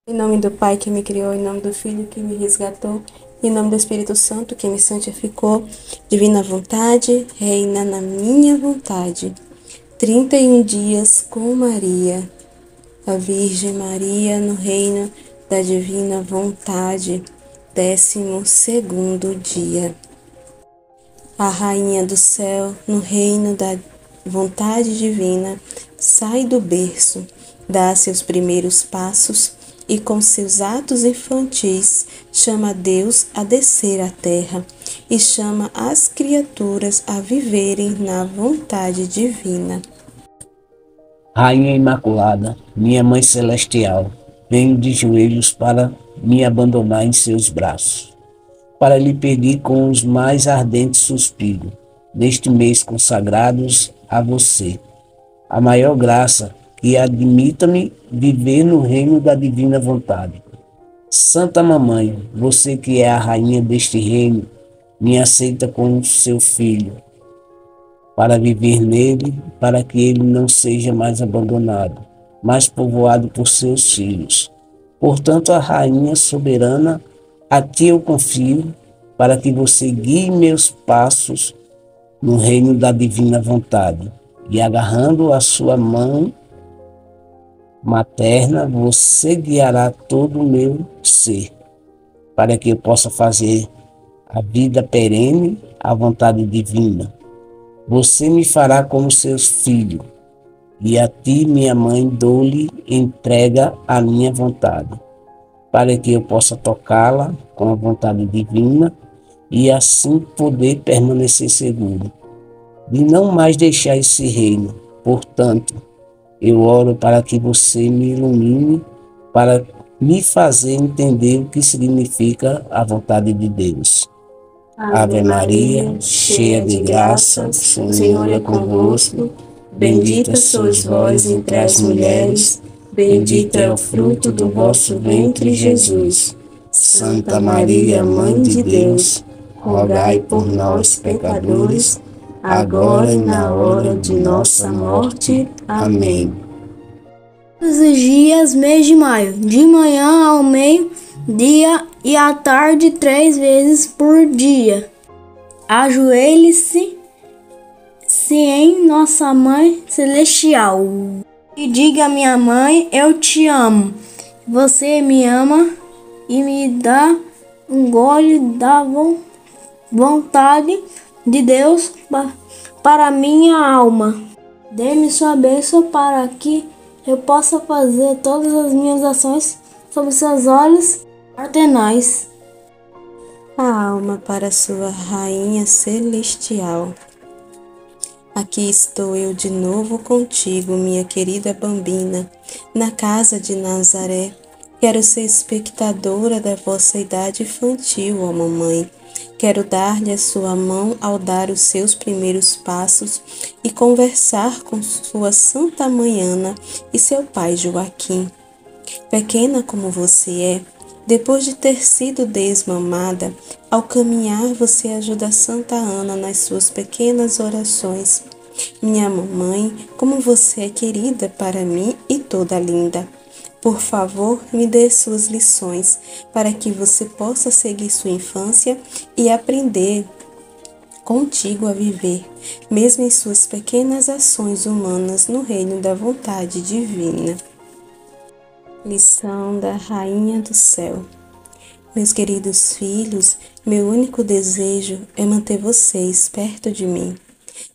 Em nome do Pai que me criou, em nome do Filho que me resgatou, em nome do Espírito Santo que me santificou, divina vontade, reina na minha vontade. 31 dias com Maria, a Virgem Maria no reino da divina vontade, 12º dia. A Rainha do céu no reino da vontade divina, sai do berço, dá seus primeiros passos e com seus atos infantis chama Deus a descer à terra e chama as criaturas a viverem na vontade divina. Rainha Imaculada, minha Mãe Celestial, venho de joelhos para me abandonar em seus braços, para lhe pedir com os mais ardentes suspiros, neste mês consagrados a você, a maior graça que admita-me viver no reino da divina vontade. Santa Mamãe, você que é a rainha deste reino, me aceita como seu filho, para viver nele, para que ele não seja mais abandonado, mas povoado por seus filhos. Portanto, a rainha soberana, a ti eu confio, para que você guie meus passos no reino da divina vontade. E agarrando a sua mão materna, você guiará todo o meu ser, para que eu possa fazer a vida perene, a vontade divina. Você me fará como seu filho, e a ti, minha mãe, dou-lhe entrega a minha vontade, para que eu possa tocá-la com a vontade divina e assim poder permanecer seguro, de não mais deixar esse reino. Portanto, eu oro para que você me ilumine, para me fazer entender o que significa a vontade de Deus. Ave Maria, cheia de graça, o Senhor é convosco. Bendita sois vós entre as mulheres, bendito é o fruto do vosso ventre, Jesus. Santa Maria, Mãe de Deus, rogai por nós, pecadores, agora e na hora de nossa morte. Amém. Todos os dias, mês de maio, de manhã ao meio-dia e à tarde, 3 vezes por dia. Ajoelhe-se em Nossa Mãe Celestial e diga: minha mãe, eu te amo. Você me ama e me dá um gole da vontade de Deus para minha alma. Dê-me sua bênção para que eu possa fazer todas as minhas ações sob seus olhos paternais. A alma para sua Rainha Celestial. Aqui estou eu de novo contigo, minha querida Bambina, na casa de Nazaré. Quero ser espectadora da vossa idade infantil, ó mamãe. Quero dar-lhe a sua mão ao dar os seus primeiros passos e conversar com sua Santa Mãe Ana e seu pai Joaquim. Pequena como você é, depois de ter sido desmamada, ao caminhar você ajuda a Santa Ana nas suas pequenas orações. Minha mamãe, como você é querida para mim e toda linda. Por favor, me dê suas lições, para que você possa seguir sua infância e aprender contigo a viver, mesmo em suas pequenas ações humanas no reino da vontade divina. Lição da Rainha do Céu. Meus queridos filhos, meu único desejo é manter vocês perto de mim.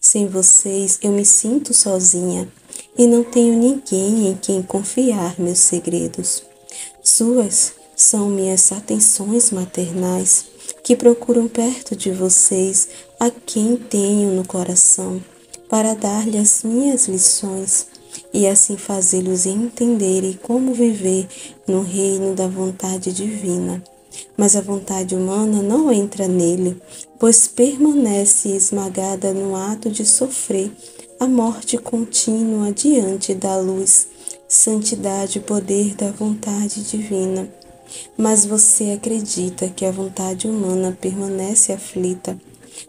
Sem vocês, eu me sinto sozinha e não tenho ninguém em quem confiar meus segredos. Suas são minhas atenções maternais, que procuram perto de vocês a quem tenho no coração, para dar-lhe as minhas lições e assim fazê-los entenderem como viver no reino da vontade divina. Mas a vontade humana não entra nele, pois permanece esmagada no ato de sofrer a morte contínua diante da luz, santidade e poder da vontade divina. Mas você acredita que a vontade humana permanece aflita,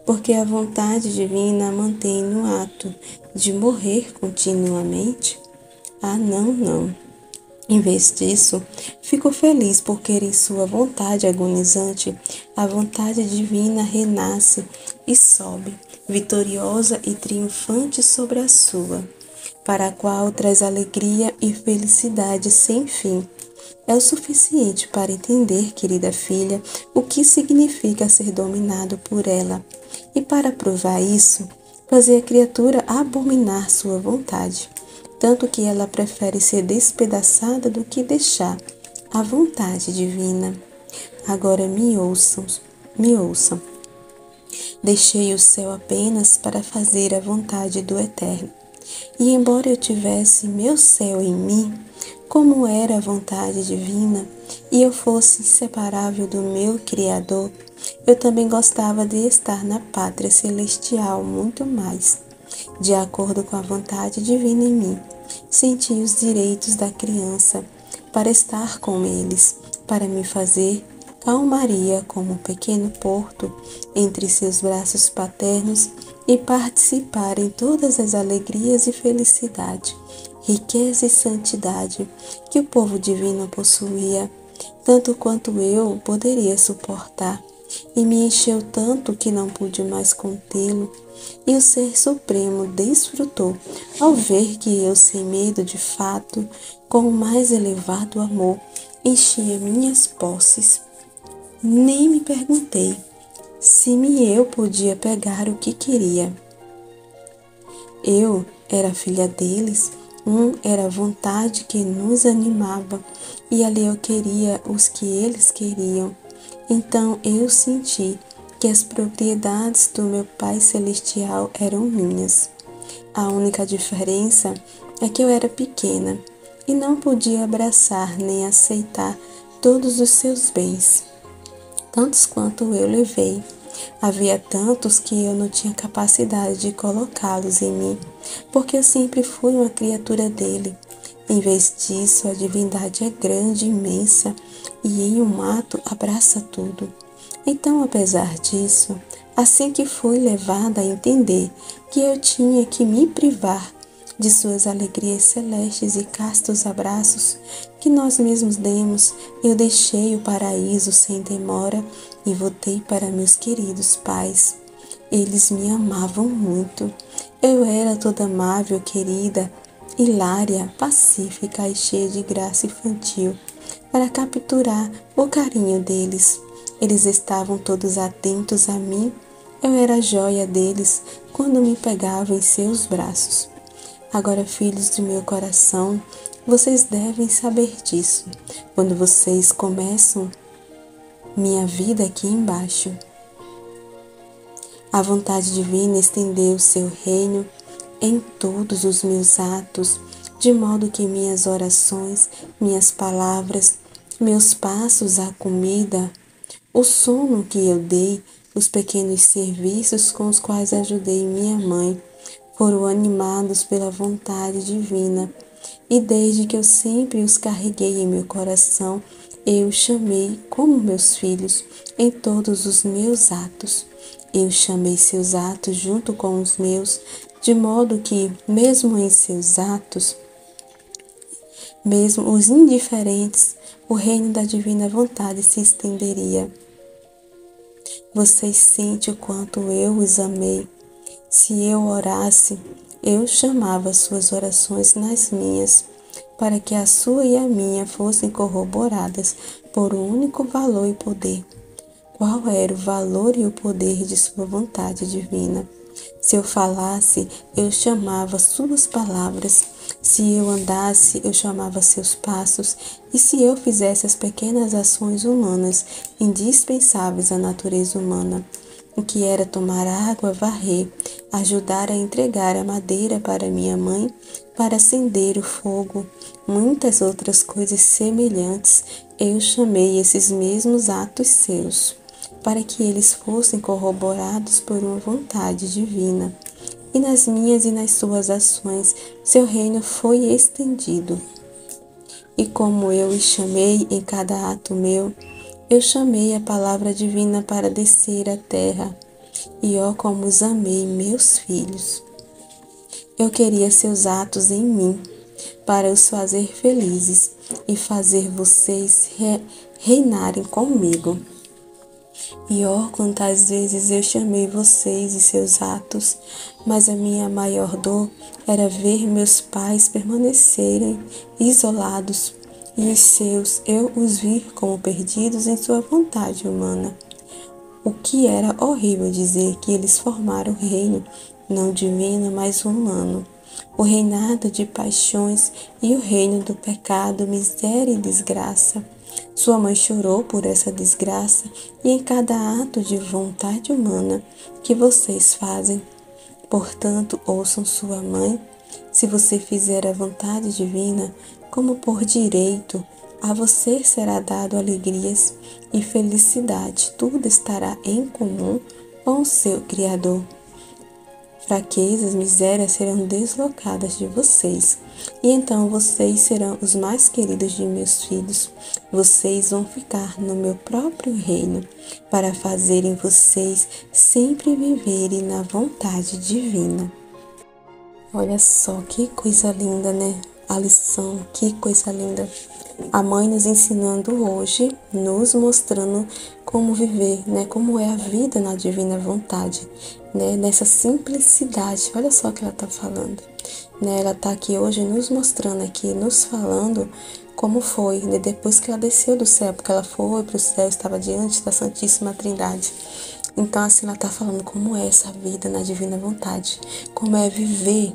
porque a vontade divina a mantém no ato de morrer continuamente? Ah, não, não. Em vez disso, fico feliz porque em sua vontade agonizante, a vontade divina renasce e sobe, vitoriosa e triunfante sobre a sua, para a qual traz alegria e felicidade sem fim. É o suficiente para entender, querida filha, o que significa ser dominado por ela, e para provar isso, fazer a criatura abominar sua vontade, tanto que ela prefere ser despedaçada do que deixar a vontade divina. Agora me ouçam. Deixei o céu apenas para fazer a vontade do Eterno. E embora eu tivesse meu céu em mim, como era a vontade divina, e eu fosse inseparável do meu Criador, eu também gostava de estar na pátria celestial muito mais. De acordo com a vontade divina em mim, senti os direitos da criança para estar com eles, para me fazer calmaria como um pequeno porto entre seus braços paternos e participar em todas as alegrias e felicidade, riqueza e santidade que o povo divino possuía, tanto quanto eu poderia suportar, e me encheu tanto que não pude mais contê-lo, e o Ser Supremo desfrutou ao ver que eu, sem medo de fato, com o mais elevado amor, enchia minhas posses. Nem me perguntei se eu podia pegar o que queria. Eu era filha deles, era a vontade que nos animava, e ali eu queria os que eles queriam. Então eu senti que as propriedades do meu Pai Celestial eram minhas. A única diferença é que eu era pequena e não podia abraçar nem aceitar todos os seus bens, tantos quanto eu levei. Havia tantos que eu não tinha capacidade de colocá-los em mim, porque eu sempre fui uma criatura dele. Em vez disso, a divindade é grande, imensa, e em um ato abraça tudo. Então, apesar disso, assim que fui levada a entender que eu tinha que me privar de suas alegrias celestes e castos abraços que nós mesmos demos, eu deixei o paraíso sem demora e voltei para meus queridos pais. Eles me amavam muito. Eu era toda amável, querida, hilária, pacífica e cheia de graça infantil para capturar o carinho deles. Eles estavam todos atentos a mim. Eu era a joia deles quando me pegavam em seus braços. Agora, filhos de meu coração, vocês devem saber disso quando vocês começam minha vida aqui embaixo. A vontade divina estendeu seu reino em todos os meus atos, de modo que minhas orações, minhas palavras, meus passos, a comida, o sono que eu dei, os pequenos serviços com os quais ajudei minha mãe, foram animados pela vontade divina, e desde que eu sempre os carreguei em meu coração, eu os chamei como meus filhos em todos os meus atos. Eu chamei seus atos junto com os meus, de modo que, mesmo em seus atos, mesmo os indiferentes, o reino da divina vontade se estenderia. Vocês sentem o quanto eu os amei. Se eu orasse, eu chamava suas orações nas minhas, para que a sua e a minha fossem corroboradas por um único valor e poder. Qual era o valor e o poder de sua vontade divina? Se eu falasse, eu chamava suas palavras. Se eu andasse, eu chamava seus passos. E se eu fizesse as pequenas ações humanas indispensáveis à natureza humana, o que era tomar água, varrer, ajudar a entregar a madeira para minha mãe, para acender o fogo, muitas outras coisas semelhantes, eu chamei esses mesmos atos seus, para que eles fossem corroborados por uma vontade divina. E nas minhas e nas suas ações, seu reino foi estendido. E como eu os chamei em cada ato meu, eu chamei a palavra divina para descer à terra, e ó como os amei, meus filhos. Eu queria seus atos em mim, para os fazer felizes e fazer vocês reinarem comigo. E quantas vezes eu chamei vocês e seus atos, mas a minha maior dor era ver meus pais permanecerem isolados e os seus eu os vir como perdidos em sua vontade humana. O que era horrível dizer que eles formaram o reino, não divino, mas humano. O reinado de paixões e o reino do pecado, miséria e desgraça. Sua mãe chorou por essa desgraça e em cada ato de vontade humana que vocês fazem. Portanto, ouçam sua mãe. Se você fizer a vontade divina, como por direito, a você será dado alegrias e felicidade. Tudo estará em comum com o seu Criador. Fraquezas, misérias serão deslocadas de vocês, e então vocês serão os mais queridos de meus filhos. Vocês vão ficar no meu próprio reino, para fazerem vocês sempre viverem na vontade divina. Olha só que coisa linda, né? A lição, que coisa linda. A mãe nos ensinando hoje, nos mostrando como viver, né? Como é a vida na divina vontade, né? Nessa simplicidade. Olha só o que ela está falando, né? Ela está aqui hoje nos mostrando aqui, nos falando como foi, né? Depois que ela desceu do céu, porque ela foi para o céu, estava diante da Santíssima Trindade. Então, assim, ela está falando como é essa vida na divina vontade, como é viver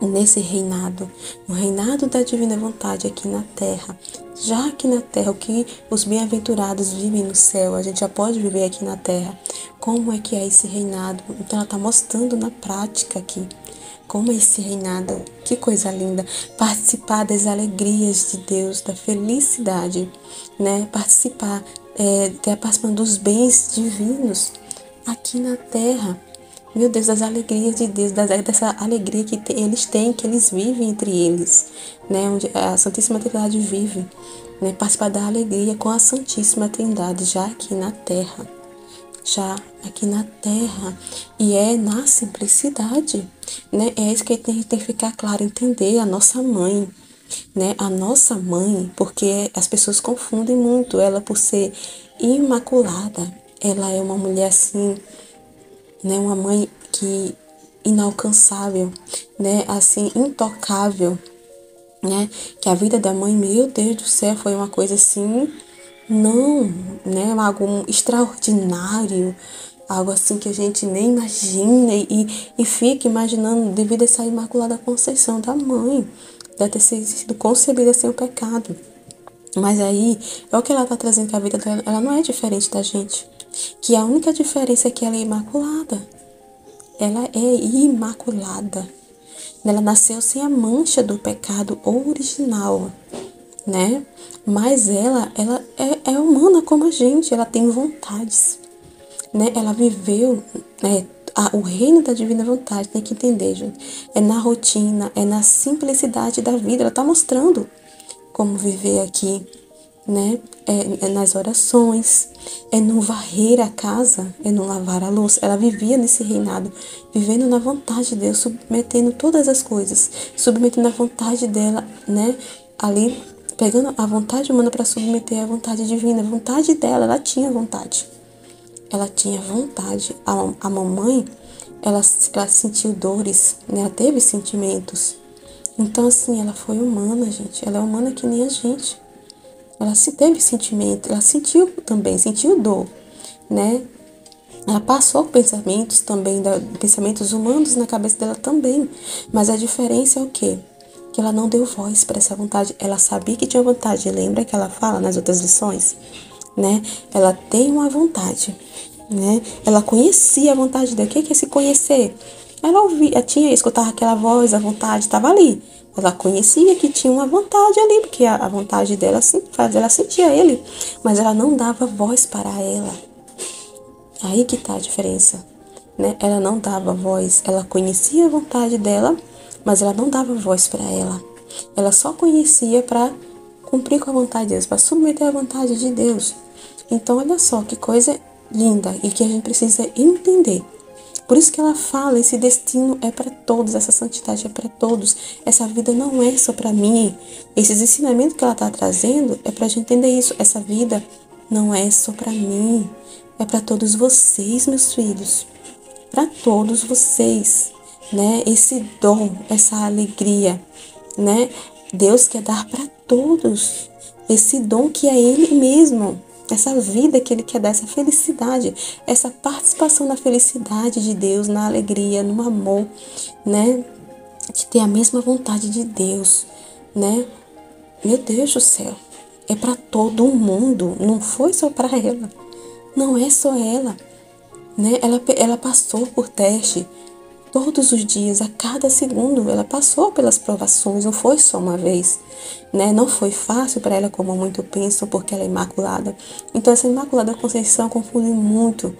nesse reinado, no reinado da divina vontade aqui na terra. Já aqui na terra, o que os bem-aventurados vivem no céu, a gente já pode viver aqui na terra. Como é que é esse reinado? Então ela está mostrando na prática aqui como é esse reinado. Que coisa linda! Participar das alegrias de Deus, da felicidade, né? Participar, participando dos bens divinos aqui na terra. Meu Deus, das alegrias de Deus, dessa alegria que eles têm, que eles vivem entre eles, né? Onde a Santíssima Trindade vive, né? Participar da alegria com a Santíssima Trindade, já aqui na terra. E é na simplicidade, né? É isso que tem que ficar claro, entender a nossa mãe, né? A nossa mãe, porque as pessoas confundem muito ela por ser imaculada. Ela é uma mulher assim, né, uma mãe que inalcançável, né, assim, intocável, né, que a vida da mãe, meu Deus do céu, foi uma coisa assim, não, né, algo extraordinário, algo assim que a gente nem imagina e fica imaginando devido a essa Imaculada Conceição da mãe, deve ter sido concebida sem o pecado. Mas aí, é o que ela está trazendo, que a vida dela, ela não é diferente da gente. Que a única diferença é que ela é imaculada. Ela é imaculada. Ela nasceu sem a mancha do pecado original, né? Mas ela é humana como a gente. Ela tem vontades, né? Ela viveu, né, o reino da divina vontade. Tem que entender, gente. É na rotina, é na simplicidade da vida. Ela está mostrando como viver aqui, né? É nas orações, é no varrer a casa, é no lavar a louça. Ela vivia nesse reinado, vivendo na vontade de Deus, submetendo todas as coisas, submetendo a vontade dela, né? Ali, pegando a vontade humana para submeter a vontade divina. A vontade dela, ela tinha vontade. Ela tinha vontade. A mamãe, ela sentiu dores, né? Ela teve sentimentos. Então, assim, ela foi humana, gente. Ela é humana que nem a gente. Ela teve sentimento, ela sentiu também, sentiu dor, né? Ela passou pensamentos também, pensamentos humanos na cabeça dela também. Mas a diferença é o quê? Que ela não deu voz para essa vontade. Ela sabia que tinha vontade. Lembra que ela fala nas outras lições, né? Ela tem uma vontade, né? Ela conhecia a vontade dela. O que é se conhecer? Ela ouvia, escutava aquela voz, a vontade estava ali. Ela conhecia que tinha uma vontade ali, porque a vontade dela ela sentia ele, mas ela não dava voz para ela. Aí que está a diferença, né? Ela não dava voz, ela conhecia a vontade dela, mas ela não dava voz para ela. Ela só conhecia para cumprir com a vontade de Deus, para submeter a vontade de Deus. Então, olha só que coisa linda e que a gente precisa entender. Por isso que ela fala, esse destino é para todos, essa santidade é para todos. Essa vida não é só para mim. Esses ensinamentos que ela está trazendo é para a gente entender isso. Essa vida não é só para mim, é para todos vocês, meus filhos. Para todos vocês, né? Esse dom, essa alegria, né? Deus quer dar para todos esse dom que é Ele mesmo, essa vida que Ele quer dar, essa felicidade, essa participação na felicidade de Deus, na alegria, no amor, né? De ter a mesma vontade de Deus, né? Meu Deus do céu, é para todo mundo, não foi só para ela, não é só ela, né? Ela passou por teste. Todos os dias, a cada segundo, ela passou pelas provações, não foi só uma vez, né? Não foi fácil para ela, como muito pensam, porque ela é imaculada. Então, essa Imaculada Conceição confunde muito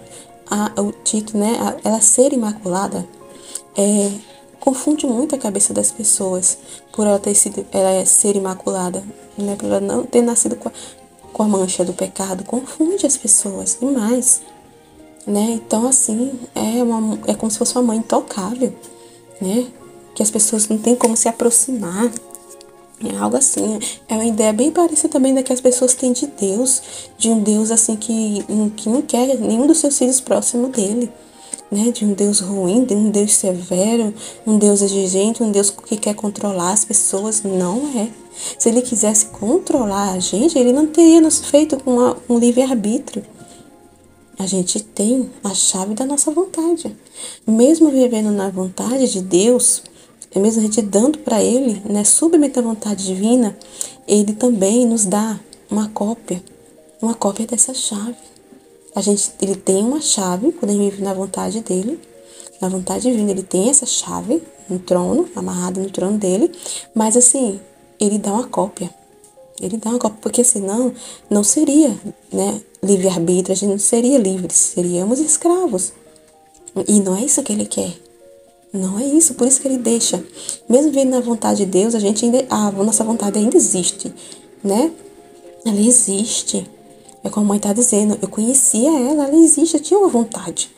o título, né? Ela ser imaculada confunde muito a cabeça das pessoas por ela ser imaculada, né? Por ela não ter nascido com a mancha do pecado, confunde as pessoas demais. Né? Então, assim, é como se fosse uma mãe intocável, né? Que as pessoas não têm como se aproximar. É algo assim, é uma ideia bem parecida também da que as pessoas têm de Deus, de um Deus assim que não quer nenhum dos seus filhos próximo dele, né? De um Deus ruim, de um Deus severo, um Deus exigente, um Deus que quer controlar as pessoas. Não é. Se ele quisesse controlar a gente, ele não teria nos feito com um livre-arbítrio. A gente tem a chave da nossa vontade. Mesmo vivendo na vontade de Deus, mesmo a gente dando para Ele, né, submeter à vontade divina, Ele também nos dá uma cópia dessa chave. Ele tem uma chave, quando a gente vive na vontade dele, na vontade divina, ele tem essa chave no trono, amarrada no trono dele, mas assim, ele dá uma cópia. Ele dá uma cópia, porque senão não seria, né, livre-arbítrio, a gente não seria livres, seríamos escravos. E não é isso que ele quer. Não é isso, por isso que ele deixa. Mesmo vendo na vontade de Deus, a nossa vontade ainda existe, né? Ela existe. É como a mãe está dizendo, eu conhecia ela existe, eu tinha uma vontade.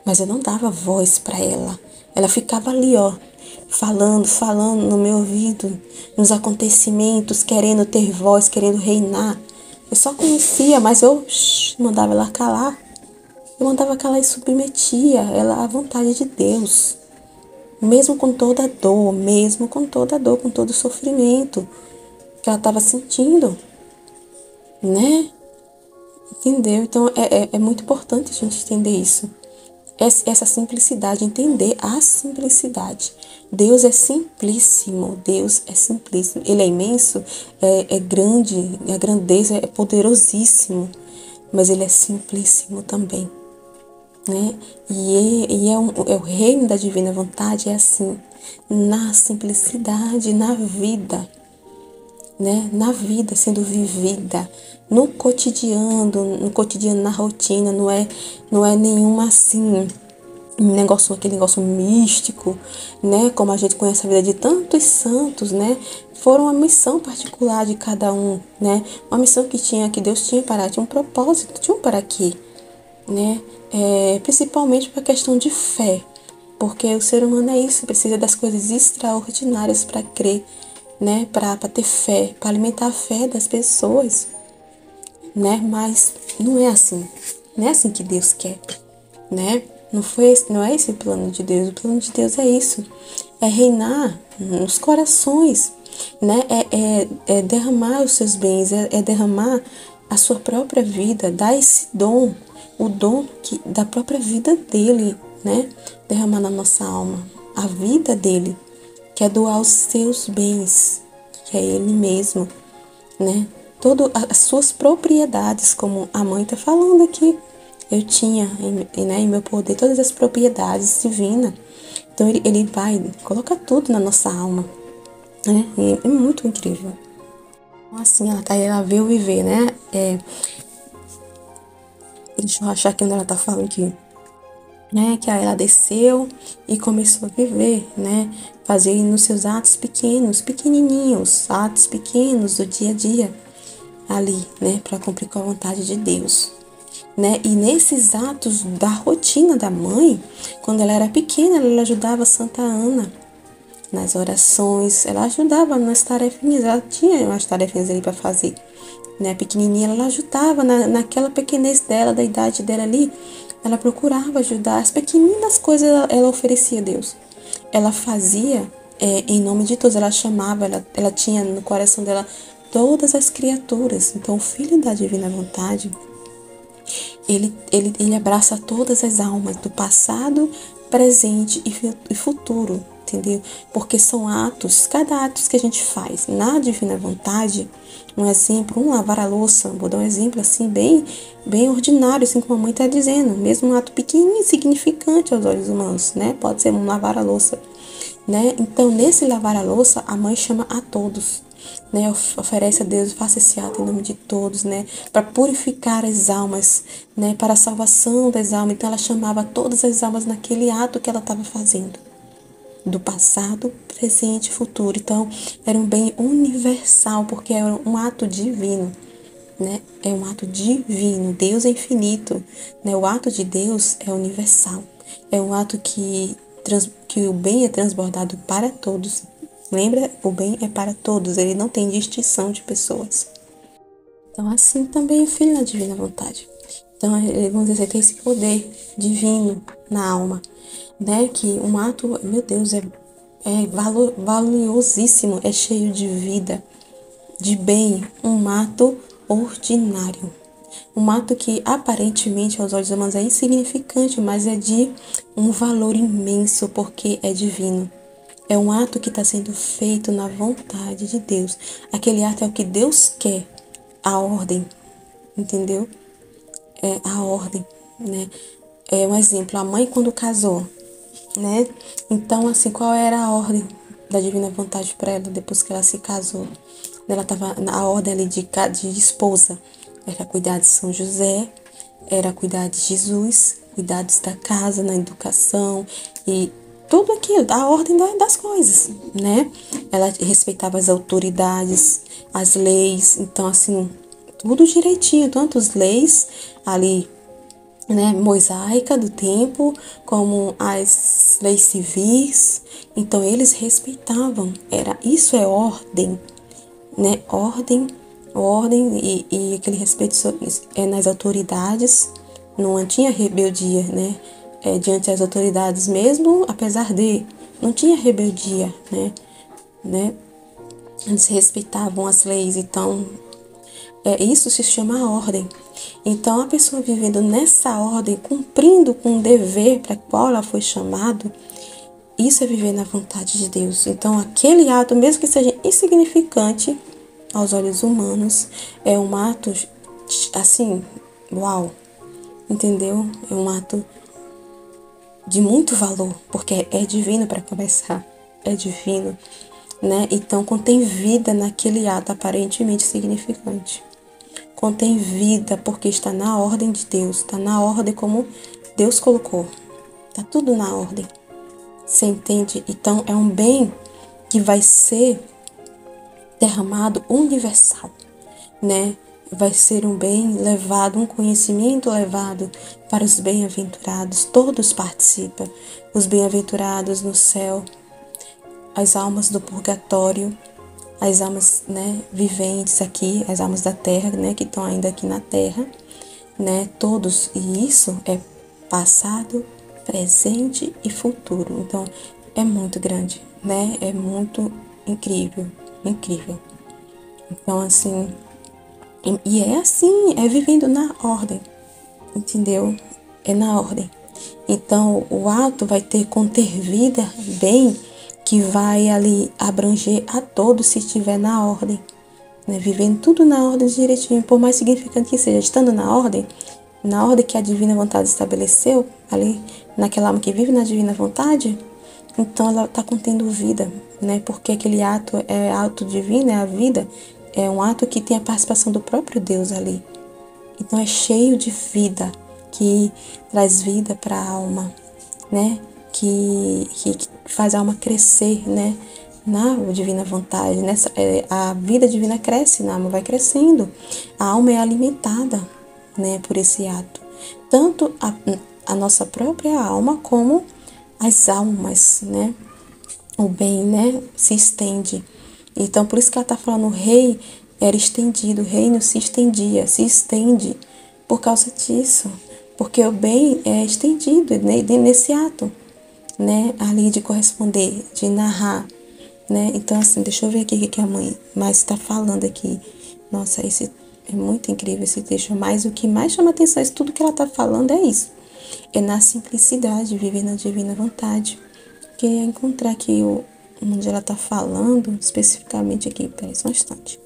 Mas eu não dava voz para ela. Ela ficava ali, ó, falando no meu ouvido, nos acontecimentos, querendo ter voz, querendo reinar. Eu só conhecia, mas eu mandava ela calar. Eu mandava calar e submetia ela à vontade de Deus. Mesmo com toda a dor, com todo o sofrimento que ela estava sentindo, né? Entendeu? Então, é muito importante a gente entender isso. Essa simplicidade, entender a simplicidade. Deus é simplíssimo, Deus é simplíssimo. Ele é imenso, é grande, a grandeza é poderosíssimo, mas Ele é simplíssimo também, né? E é o reino da divina vontade, é assim, na simplicidade, na vida, né? Na vida sendo vivida, no cotidiano, na rotina, não é nenhuma assim, aquele negócio místico, né? Como a gente conhece a vida de tantos santos, né? Foram uma missão particular de cada um, né? Uma missão que Deus tinha um propósito, tinha um para quê, né? Principalmente para a questão de fé, porque o ser humano é isso, precisa das coisas extraordinárias para crer, né? Para ter fé, para alimentar a fé das pessoas, né? Mas não é assim que Deus quer, né? Não é esse o plano de Deus. O plano de Deus é isso, é reinar nos corações, né? É derramar os seus bens, é derramar a sua própria vida, dar esse dom, o dom da própria vida dele, né? Derramar na nossa alma a vida dele, que é doar os seus bens, que é ele mesmo, né? Todas as suas propriedades, como a mãe está falando aqui. Eu tinha em meu poder todas as propriedades divinas. Então ele vai colocar tudo na nossa alma, né? E é muito incrível. Então, assim, ela veio viver, né? Deixa eu achar aqui onde ela tá falando aqui. Né? Que aí ela desceu e começou a viver, né? Fazer nos seus atos pequenininhos, atos pequenos do dia a dia ali, né? Para cumprir com a vontade de Deus. né? E nesses atos da rotina da mãe, quando ela era pequena, ela ajudava Santa Ana nas orações, ela ajudava nas tarefinhas, ela tinha umas tarefinhas ali para fazer, né? Pequenininha, ela ajudava naquela pequenez dela, da idade dela ali, ela procurava ajudar, as pequeninas coisas ela oferecia a Deus. Ela fazia em nome de todos, ela chamava, ela tinha no coração dela todas as criaturas. Então, o Filho da Divina Vontade, ele abraça todas as almas do passado, presente e futuro, entendeu? Porque são atos, cada ato que a gente faz na Divina Vontade, um exemplo, lavar a louça, vou dar um exemplo assim, bem ordinário, assim como a mãe está dizendo, mesmo um ato pequeno e insignificante aos olhos humanos, né? Pode ser um lavar a louça, né? Então, nesse lavar a louça, a mãe chama a todos, né? Oferece a Deus, faça esse ato em nome de todos, né? Para purificar as almas, né? Para a salvação das almas. Então, ela chamava todas as almas naquele ato que ela estava fazendo, do passado, presente e futuro. Então, era um bem universal, porque era um ato divino, né? É um ato divino. Deus é infinito, né? O ato de Deus é universal. É um ato que o bem é transbordado para todos. Lembra? O bem é para todos. Ele não tem distinção de pessoas. Então, assim também o Filho na Divina Vontade. Então, vamos dizer, tem esse poder divino na alma, né? Que um ato, meu Deus, é valiosíssimo, é cheio de vida, de bem, um ato ordinário. Um ato que aparentemente aos olhos humanos é insignificante, mas é de um valor imenso porque é divino. É um ato que está sendo feito na vontade de Deus. Aquele ato é o que Deus quer, a ordem, entendeu? É a ordem, né? É um exemplo, a mãe quando casou, né? Então, assim, qual era a ordem da Divina Vontade para ela depois que ela se casou? Ela estava na ordem ali de esposa. Era cuidar de São José, era cuidar de Jesus, cuidados da casa, na educação e tudo aquilo, a ordem das coisas, né? Ela respeitava as autoridades, as leis, então assim, tudo direitinho, tanto as leis ali, né, mosaica do tempo, como as leis civis, então eles respeitavam, isso é ordem, né? Ordem e aquele respeito nas autoridades, não tinha rebeldia, né? Diante das autoridades, mesmo apesar de, não tinha rebeldia, né? Eles respeitavam as leis, então isso se chama ordem. Então, a pessoa vivendo nessa ordem, cumprindo com o dever para qual ela foi chamada, isso é viver na vontade de Deus. Então, aquele ato, mesmo que seja insignificante aos olhos humanos, é um ato, assim, uau, entendeu? É um ato de muito valor, porque é divino para começar, é divino, né? Então, contém vida naquele ato aparentemente significante. Contém vida porque está na ordem de Deus, está na ordem como Deus colocou, está tudo na ordem. Você entende? Então, é um bem que vai ser derramado universal, né? Vai ser um bem levado, um conhecimento levado para os bem-aventurados. Todos participam. Os bem-aventurados no céu, as almas do purgatório, as almas, né, viventes aqui, as almas da terra, né, que estão ainda aqui na terra, né? Todos. E isso é passado, presente e futuro. Então, é muito grande, né? É muito incrível, incrível. Então, assim, e é assim, é vivendo na ordem, entendeu? É na ordem. Então, o ato vai conter vida, bem, que vai ali abranger a todos se estiver na ordem, né? Vivendo tudo na ordem direitinho, por mais significante que seja, estando na ordem que a divina vontade estabeleceu, ali naquela alma que vive na divina vontade, então ela está contendo vida, né? Porque aquele ato é ato divino, é a vida, é um ato que tem a participação do próprio Deus ali. Então é cheio de vida, que traz vida para a alma, né? Que faz a alma crescer, né? Na divina vontade, a vida divina cresce na alma, vai crescendo. A alma é alimentada, né, por esse ato. Tanto a nossa própria alma como as almas, né? O bem, né, se estende. Então, por isso que ela está falando, o rei era estendido, o reino se estendia, se estende por causa disso. Porque o bem é estendido, né, nesse ato, né, ali de corresponder, de narrar, né. Então, assim, deixa eu ver aqui o que a mãe mais está falando aqui. Nossa, esse é muito incrível esse texto, mas o que mais chama atenção, isso tudo que ela está falando é isso. É na simplicidade, viver na divina vontade. Queria encontrar aqui onde ela está falando, especificamente aqui, peraí só um instante.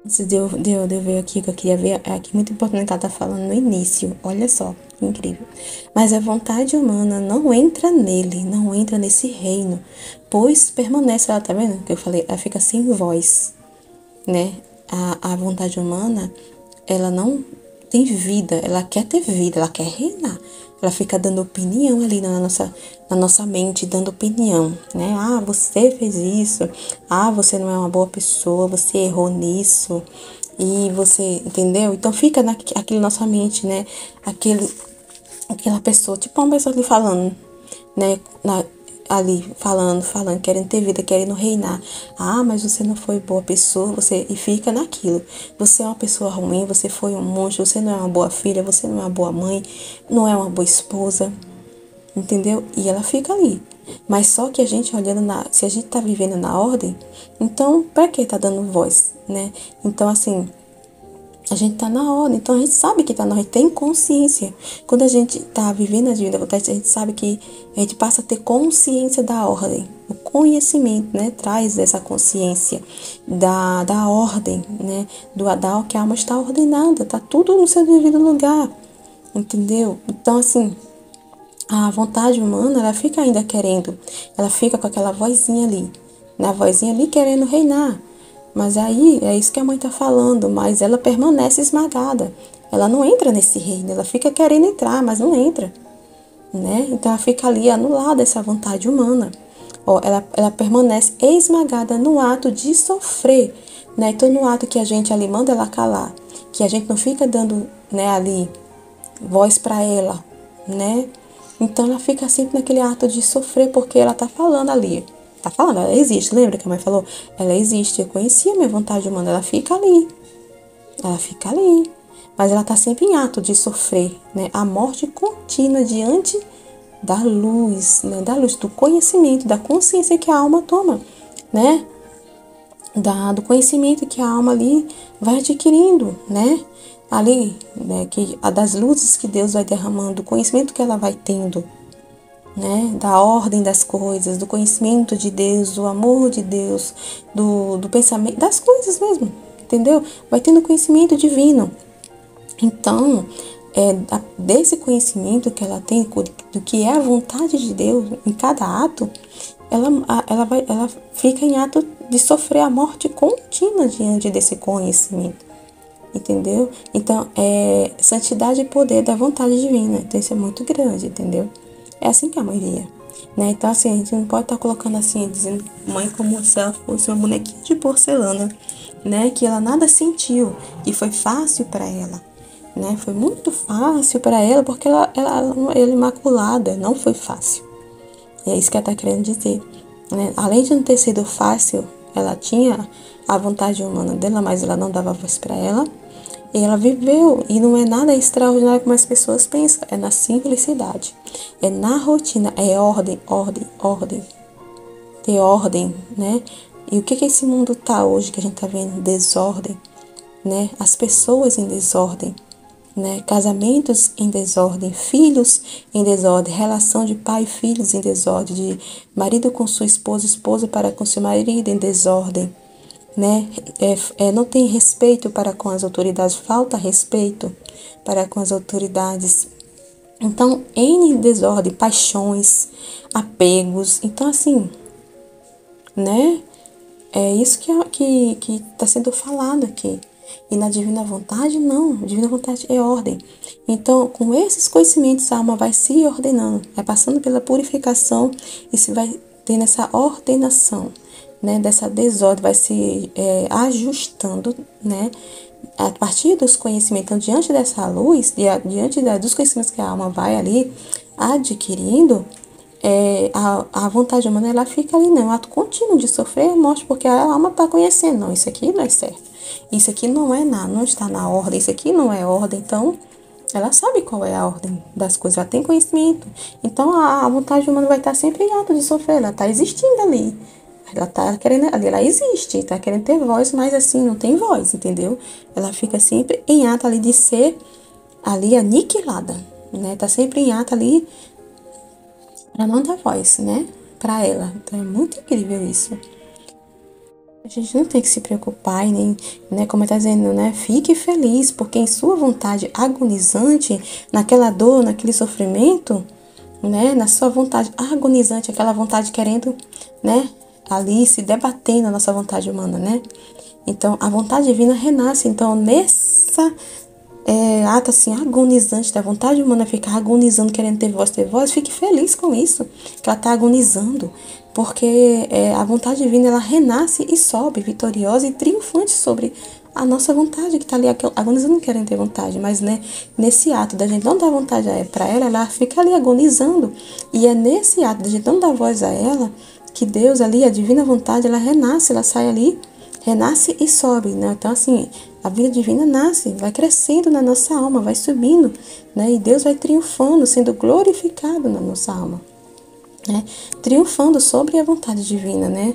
Antes de eu ver aqui, que eu queria ver, é aqui muito importante que ela está falando no início, olha só, que incrível. Mas a vontade humana não entra nele, não entra nesse reino, pois permanece, ela tá vendo que eu falei, ela fica sem voz, né? A vontade humana, ela não tem vida, ela quer ter vida, ela quer reinar. Ela fica dando opinião ali na nossa mente, dando opinião, né? Ah, você fez isso. Ah, você não é uma boa pessoa, você errou nisso. E você, entendeu? Então fica naquele nossa mente, né? Aquela pessoa, tipo uma pessoa ali falando, né? Ali falando, querendo ter vida, querendo reinar. Ah, mas você não foi boa pessoa, você e fica naquilo. Você é uma pessoa ruim, você foi um monstro, você não é uma boa filha, você não é uma boa mãe, não é uma boa esposa, entendeu? E ela fica ali. Mas só que a gente olhando se a gente tá vivendo na ordem, então pra que tá dando voz, né? Então assim, a gente tá na ordem, então a gente sabe que tá na ordem, tem consciência. Quando a gente tá vivendo a divina vontade, a gente sabe que a gente passa a ter consciência da ordem. O conhecimento, né, traz essa consciência da ordem, né, que a alma está ordenada, tá tudo no seu devido lugar, entendeu? Então, assim, a vontade humana, ela fica ainda querendo, ela fica com aquela vozinha ali, né, a vozinha ali querendo reinar. Mas aí, é isso que a mãe tá falando, mas ela permanece esmagada. Ela não entra nesse reino, ela fica querendo entrar, mas não entra, né? Então ela fica ali anulada essa vontade humana. Ó, ela permanece esmagada no ato de sofrer, né? Então no ato que a gente ali manda ela calar, que a gente não fica dando, né, ali voz para ela, né? Então ela fica sempre naquele ato de sofrer porque ela tá falando ali. Tá falando, ela existe, lembra que a mãe falou? Ela existe, eu conhecia a minha vontade humana, ela fica ali. Ela fica ali. Mas ela tá sempre em ato de sofrer, né? A morte contínua diante da luz, né? Da luz, do conhecimento, da consciência que a alma toma, né? Do conhecimento que a alma ali vai adquirindo, né? Ali, né? Das luzes que Deus vai derramando, do conhecimento que ela vai tendo, né, da ordem das coisas, do conhecimento de Deus, do amor de Deus, do pensamento, das coisas mesmo, entendeu? Vai tendo conhecimento divino. Então, desse conhecimento que ela tem, do que é a vontade de Deus em cada ato, ela fica em ato de sofrer a morte contínua diante desse conhecimento. Entendeu? Então, santidade e poder da vontade divina. Então, isso é muito grande, entendeu? É assim que a mãe via, né? Então, assim, a gente não pode estar colocando assim, dizendo mãe como se ela fosse uma bonequinha de porcelana, né? Que ela nada sentiu e foi fácil para ela, né? Foi muito fácil para ela porque ela é imaculada, não foi fácil. E é isso que ela está querendo dizer, né? Além de não ter sido fácil, ela tinha a vontade humana dela, mas ela não dava voz para ela. E ela viveu, e não é nada extraordinário como as pessoas pensam, é na simplicidade, é na rotina, é ordem, ordem, ordem, ter ordem, né? E o que esse mundo tá hoje, que a gente tá vendo? Desordem, né? As pessoas em desordem, né? Casamentos em desordem, filhos em desordem, relação de pai e filhos em desordem, de marido com sua esposa, esposa para com seu marido em desordem, né? Não tem respeito para com as autoridades, falta respeito para com as autoridades. Então, N desordem, paixões, apegos. Então, assim, né? É isso que está sendo falado aqui. E na divina vontade, não. Divina vontade é ordem. Então, com esses conhecimentos, a alma vai se ordenando, vai passando pela purificação e se vai tendo essa ordenação, né, dessa desordem, vai se ajustando, né, a partir dos conhecimentos, então, diante dessa luz, diante dos conhecimentos que a alma vai ali adquirindo, a vontade humana, ela fica ali, né? Um ato contínuo de sofrer a morte, porque a alma está conhecendo, não, isso aqui não é certo, isso aqui não é nada, não está na ordem, isso aqui não é ordem, então ela sabe qual é a ordem das coisas, ela tem conhecimento. Então a vontade humana vai estar sempre em ato de sofrer, ela está existindo ali. Ela tá querendo, ela existe, tá querendo ter voz, mas assim, não tem voz, entendeu? Ela fica sempre em ato ali de ser ali aniquilada, né? Tá sempre em ato ali para não dar voz, né? Para ela. Então é muito incrível isso. A gente não tem que se preocupar e nem, né, como ele tá dizendo, né, fique feliz, porque em sua vontade agonizante, naquela dor, naquele sofrimento, né, na sua vontade agonizante, aquela vontade querendo, né, ali se debatendo a nossa vontade humana, né? Então, a vontade divina renasce. Então, nessa ato assim, agonizante da vontade humana ficar agonizando, querendo ter voz, fique feliz com isso, que ela está agonizando, porque a vontade divina, ela renasce e sobe vitoriosa e triunfante sobre a nossa vontade, que está ali agonizando, querendo ter vontade, mas né, nesse ato da gente não dar vontade para ela fica ali agonizando, e é nesse ato da gente não dar voz a ela, que Deus ali, a divina vontade, ela renasce, ela sai ali, renasce e sobe, né? Então, assim, a vida divina nasce, vai crescendo na nossa alma, vai subindo, né? E Deus vai triunfando, sendo glorificado na nossa alma, né? Triunfando sobre a vontade divina, né?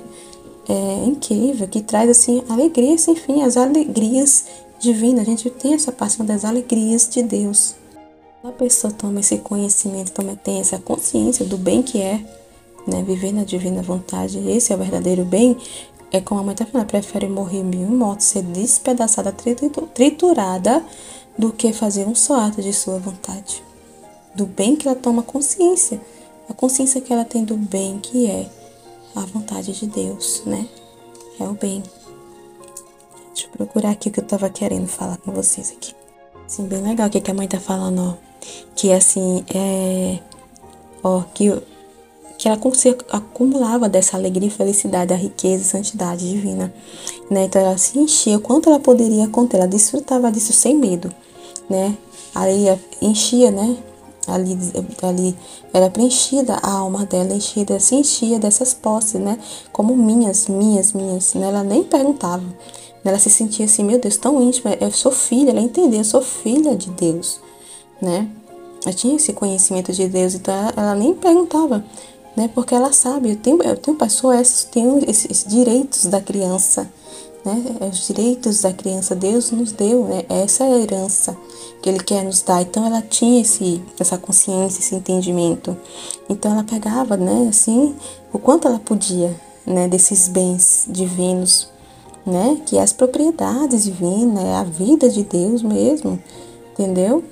É incrível, que traz, assim, alegria sem fim, as alegrias divinas. A gente tem essa paixão das alegrias de Deus. Quando a pessoa toma esse conhecimento, tem essa consciência do bem que é, né? Viver na divina vontade, esse é o verdadeiro bem. É como a mãe está falando, prefere morrer 1000 mortes, ser despedaçada, triturada, do que fazer um só ato de sua vontade. Do bem que ela toma consciência. A consciência que ela tem do bem que é a vontade de Deus, né? É o bem. Deixa eu procurar aqui o que eu estava querendo falar com vocês aqui. Assim, bem legal o que a mãe tá falando, ó. Que assim, que ela acumulava dessa alegria e felicidade, a riqueza e santidade divina, né? Então ela se enchia o quanto ela poderia conter, ela desfrutava disso sem medo, né? Aí enchia, né? Ali era preenchida a alma dela, se enchia dessas posses, né? Como minhas, né? Ela nem perguntava, né? Ela se sentia assim, meu Deus, tão íntima, eu sou filha, ela entendeu, eu sou filha de Deus, né? Ela tinha esse conhecimento de Deus, então ela nem perguntava, né? Porque ela sabe, eu tenho pessoas, tenho esses direitos da criança, né? Os direitos da criança Deus nos deu, né? Essa é a herança que Ele quer nos dar. Então ela tinha essa consciência, esse entendimento. Então ela pegava, né? Assim, o quanto ela podia, né? Desses bens divinos, né? Que é as propriedades divinas, é a vida de Deus mesmo, entendeu?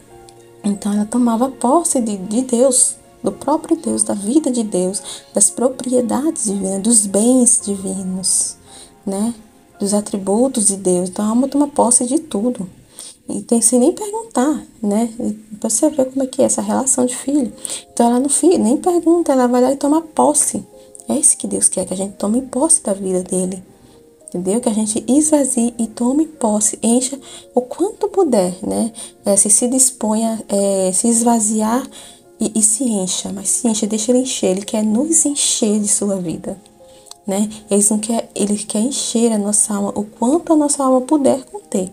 Então ela tomava posse de Deus, do próprio Deus, da vida de Deus, das propriedades divinas, dos bens divinos, né? Dos atributos de Deus. Então a alma toma posse de tudo. E tem sem nem perguntar, né? Pra você ver como é que é essa relação de filho. Então ela não nem pergunta, ela vai lá e toma posse. É isso que Deus quer, que a gente tome posse da vida dele. Entendeu? Que a gente esvazie e tome posse, encha o quanto puder, né? Se disponha, se esvaziar e se encha, mas se encha, deixa ele encher, ele quer nos encher de sua vida, né? Ele quer encher a nossa alma, o quanto a nossa alma puder conter,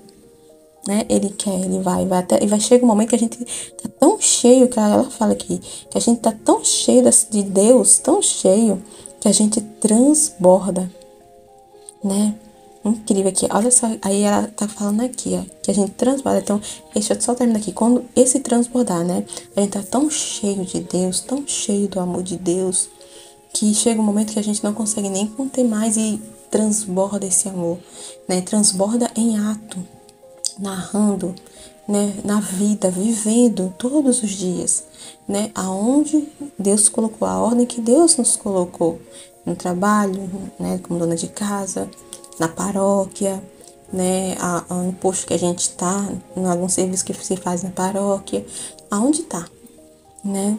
né? Ele vai chegar um momento que a gente tá tão cheio, que ela fala aqui, que a gente tá tão cheio de Deus, tão cheio, que a gente transborda, né? Incrível aqui, olha só, aí ela tá falando aqui, ó, que a gente transborda. Então, deixa eu só terminar aqui, quando esse transbordar, né? A gente tá tão cheio de Deus, tão cheio do amor de Deus, que chega um momento que a gente não consegue nem conter mais e transborda esse amor, né? Transborda em ato, narrando, né? Na vida, vivendo todos os dias, né? Aonde Deus colocou, a ordem que Deus nos colocou, no trabalho, né? Como dona de casa, na paróquia, né? No posto que a gente tá, em algum serviço que se faz na paróquia, aonde tá, né?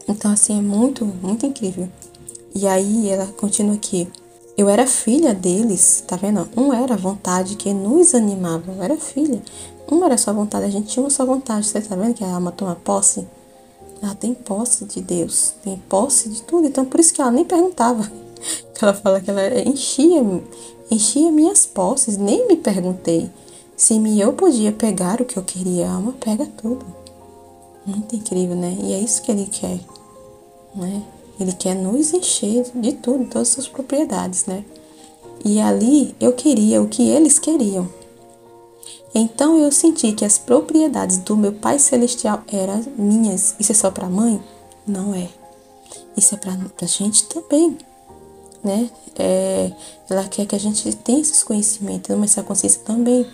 Então, assim, é muito, muito incrível. E aí, ela continua aqui. Eu era filha deles, tá vendo? Um era a vontade que nos animava, eu era filha. Um era só vontade, a gente tinha uma só vontade. Você tá vendo que a alma toma posse? Ela tem posse de Deus, tem posse de tudo. Então, por isso que ela nem perguntava. Ela fala que ela enchia minhas posses, nem me perguntei se eu podia pegar o que eu queria. A alma pega tudo. Muito incrível, né? E é isso que ele quer, né? Ele quer nos encher de tudo, todas as suas propriedades, né? E ali eu queria o que eles queriam. Então eu senti que as propriedades do meu Pai Celestial eram minhas. Isso é só para a mãe? Não é. Isso é para a gente também, né? Ela quer que a gente tenha esses conhecimentos, tenha essa consciência também,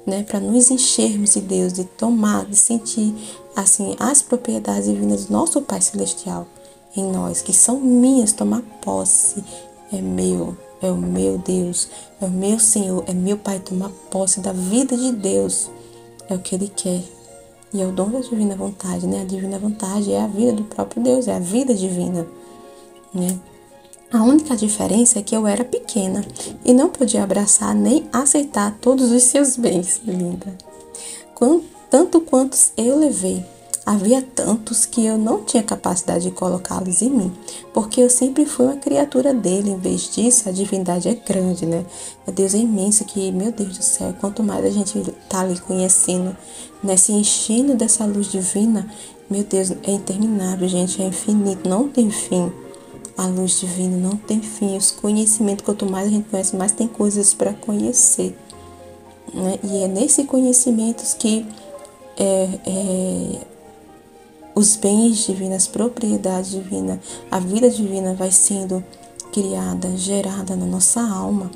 né? Para nos enchermos de Deus, de tomar, de sentir, assim, as propriedades divinas do nosso Pai Celestial em nós, que são minhas, tomar posse, é meu, é o meu Deus, é o meu Senhor, é meu Pai, tomar posse da vida de Deus, é o que Ele quer. E é o dom da divina vontade, né? A divina vontade é a vida do próprio Deus, é a vida divina, né? A única diferença é que eu era pequena e não podia abraçar nem aceitar todos os seus bens, linda. Tanto quantos eu levei, havia tantos que eu não tinha capacidade de colocá-los em mim, porque eu sempre fui uma criatura dele. Em vez disso, a divindade é grande, né? Deus é imenso, que, meu Deus do céu, quanto mais a gente tá ali conhecendo, né, se enchendo dessa luz divina, meu Deus, é interminável, gente, é infinito, não tem fim. A luz divina não tem fim. Os conhecimentos, quanto mais a gente conhece, mais tem coisas para conhecer, né? E é nesse conhecimento que os bens divinos, as propriedades divinas, a vida divina vai sendo criada, gerada na nossa alma.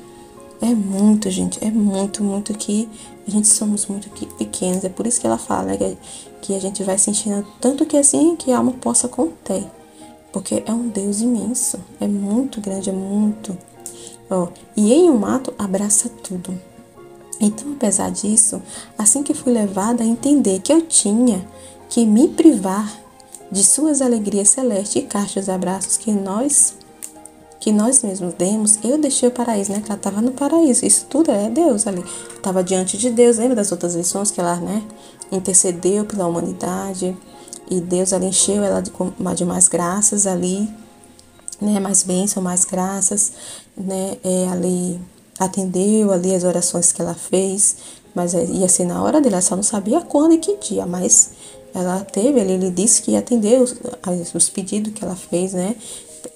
É muito, gente, é muito, muito que a gente somos muito pequenos. É por isso que ela fala, né, que a gente vai se enchendo tanto que assim que a alma possa conter. Porque é um Deus imenso, é muito grande, é muito. E em um ato abraça tudo. Então, apesar disso, assim que fui levada a entender que eu tinha que me privar de suas alegrias celestes e castos abraços que nós mesmos demos, eu deixei o paraíso, né? Que ela estava no paraíso. Isso tudo é Deus ali. Estava diante de Deus. Lembra das outras lições que ela, né, intercedeu pela humanidade? E Deus ali encheu ela de mais graças ali, né? Mais bênção, mais graças, né? Ali atendeu ali as orações que ela fez, mas ia ser na hora dele, ela só não sabia quando e que dia, mas ela teve ali, ele disse que ia atender os pedidos que ela fez, né?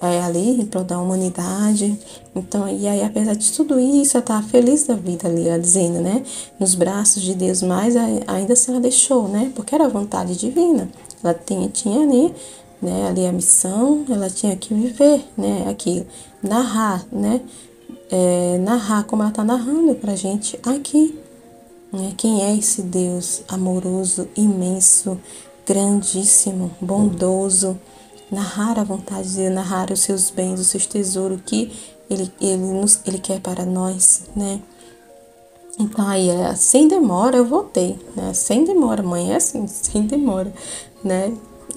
Ali em prol da humanidade. Então, e aí, apesar de tudo isso, ela estava feliz da vida ali, ela dizendo, né? Nos braços de Deus, mas ainda assim ela deixou, né? Porque era a vontade divina. Ela tinha ali, né? Ali a missão, ela tinha que viver, né? Aquilo, narrar, né? Narrar como ela está narrando pra gente aqui, né? Quem é esse Deus amoroso, imenso, grandíssimo, bondoso, narrar a vontade dele, narrar os seus bens, os seus tesouros que ele quer para nós, né? Então aí, sem demora eu voltei, né? Sem demora, mãe, é assim, sem demora, né?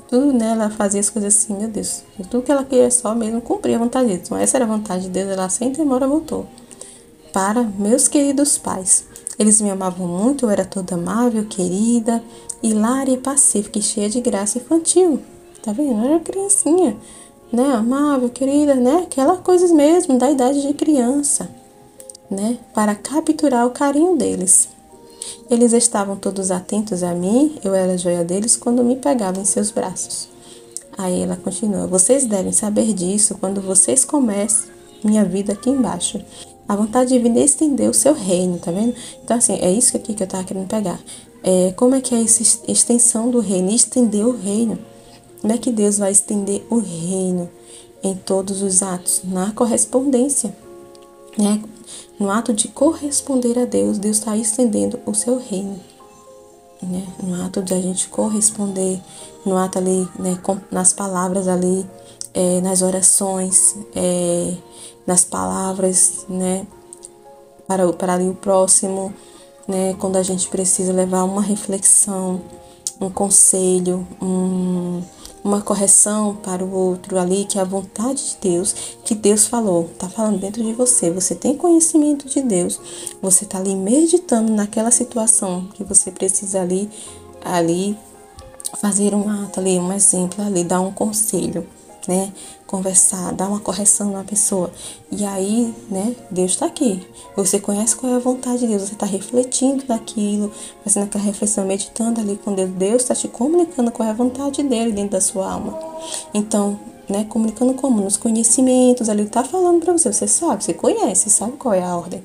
Tudo, né? Ela fazia as coisas assim, meu Deus. Tudo que ela queria só mesmo cumprir a vontade de Deus. Então essa era a vontade de Deus, ela sem demora voltou. Para meus queridos pais. Eles me amavam muito, eu era toda amável, querida, hilária e pacífica e cheia de graça infantil. Tá vendo? Eu era criancinha, né? Amável, querida, né? Aquelas coisas mesmo, da idade de criança, né? Para capturar o carinho deles. Eles estavam todos atentos a mim, eu era a joia deles quando me pegavam em seus braços. Aí ela continua, vocês devem saber disso quando vocês começam minha vida aqui embaixo. A vontade divina é estender o seu reino, tá vendo? Então, assim, é isso aqui que eu tava querendo pegar. Como é que é essa extensão do reino? Estender o reino. Como é que Deus vai estender o reino em todos os atos? Na correspondência, né? No ato de corresponder a Deus, Deus está estendendo o seu reino, né? No ato de a gente corresponder, no ato ali, né, nas palavras ali, nas orações, nas palavras, né, para ali o próximo, né, quando a gente precisa levar uma reflexão, um conselho, uma correção para o outro ali, que é a vontade de Deus, que Deus falou, tá falando dentro de você. Você tem conhecimento de Deus, você tá ali meditando naquela situação que você precisa ali fazer um ato ali, um exemplo ali, dar um conselho, né? Conversar, dar uma correção na pessoa. E aí, né, Deus está aqui. Você conhece qual é a vontade de Deus, você está refletindo naquilo, fazendo aquela reflexão, meditando ali com Deus. Deus está te comunicando qual é a vontade dele dentro da sua alma. Então, né, comunicando como? Nos conhecimentos, ali está falando para você. Você sabe, você conhece, sabe qual é a ordem